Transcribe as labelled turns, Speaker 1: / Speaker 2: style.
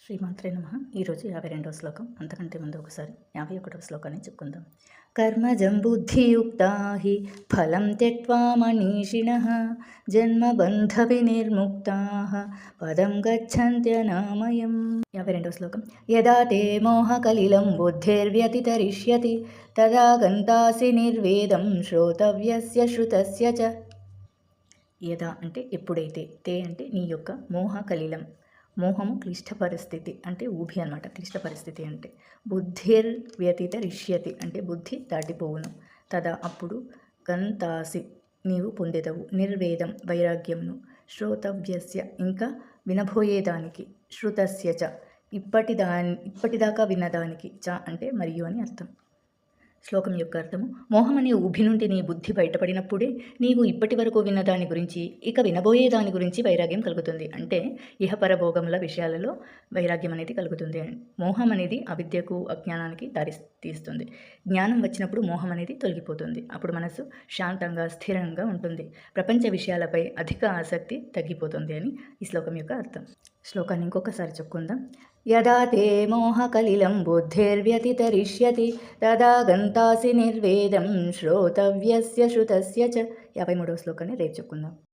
Speaker 1: శ్రీమాత్రే నమః. ఈరోజు 52వ శ్లోకం. అంతకంటే ముందు ఒకసారి 51వ శ్లోకాన్ని చెప్పుకుందాం. కర్మజం బుద్ధియుక్తా హి ఫలం త్యక్త్వా మనీషిణః జన్మబంధ వినిర్ముక్తాః పదం గచ్చంత్యనామయం. 52వ శ్లోకం. యదా తే మోహకలిలం బుద్ధిర్వ్యతితరిష్యతి తదా గంతాసి నిర్వేదం శ్రోతవ్యస్య శ్రుతస్య చ. యదా అంటే ఎప్పుడైతే, తే అంటే నీ యొక్క మోహకలిలం, మోహము క్లిష్ట పరిస్థితి అంటే ఊభి అనమాట. క్లిష్ట పరిస్థితి అంటే బుద్ధిర్వ్యతితరిష్యతి అంటే బుద్ధి దాటిపోవును. తదా అప్పుడు గంతాసి నీవు పొందెదవు, నిర్వేదం వైరాగ్యంను, శ్రోతవ్యస్య ఇంకా వినబోయేదానికి, శ్రుతస్య చ ఇప్పటిదాకా విన్నదానికి, చ అంటే మరియు అని అర్థం. శ్లోకం యొక్క అర్థము: మోహం అనే ఊభి నుండి నీ బుద్ధి బయటపడినప్పుడే నీవు ఇప్పటి వరకు విన్న దాని గురించి, ఇక వినబోయే దాని గురించి వైరాగ్యం కలుగుతుంది. అంటే ఇహపరభోగముల విషయాలలో వైరాగ్యం అనేది కలుగుతుంది. మోహం అనేది అవిద్యకు, అజ్ఞానానికి దారి తీస్తుంది. జ్ఞానం వచ్చినప్పుడు మోహం అనేది తొలగిపోతుంది. అప్పుడు మనసు శాంతంగా, స్థిరంగా ఉంటుంది. ప్రపంచ విషయాలపై అధిక ఆసక్తి తగ్గిపోతుంది అని ఈ శ్లోకం యొక్క అర్థం. శ్లోకాన్ని ఇంకొకసారి చెప్పుకుందాం. యదా తే మోహకలిలం బుద్ధిర్వ్యతితరిష్యతి తదా గంతాసి నిర్వేదం శ్రోతవ్యస్య శ్రుతస్య చ. 53వ శ్లోకాన్ని రేపు చెప్పుకుందాం.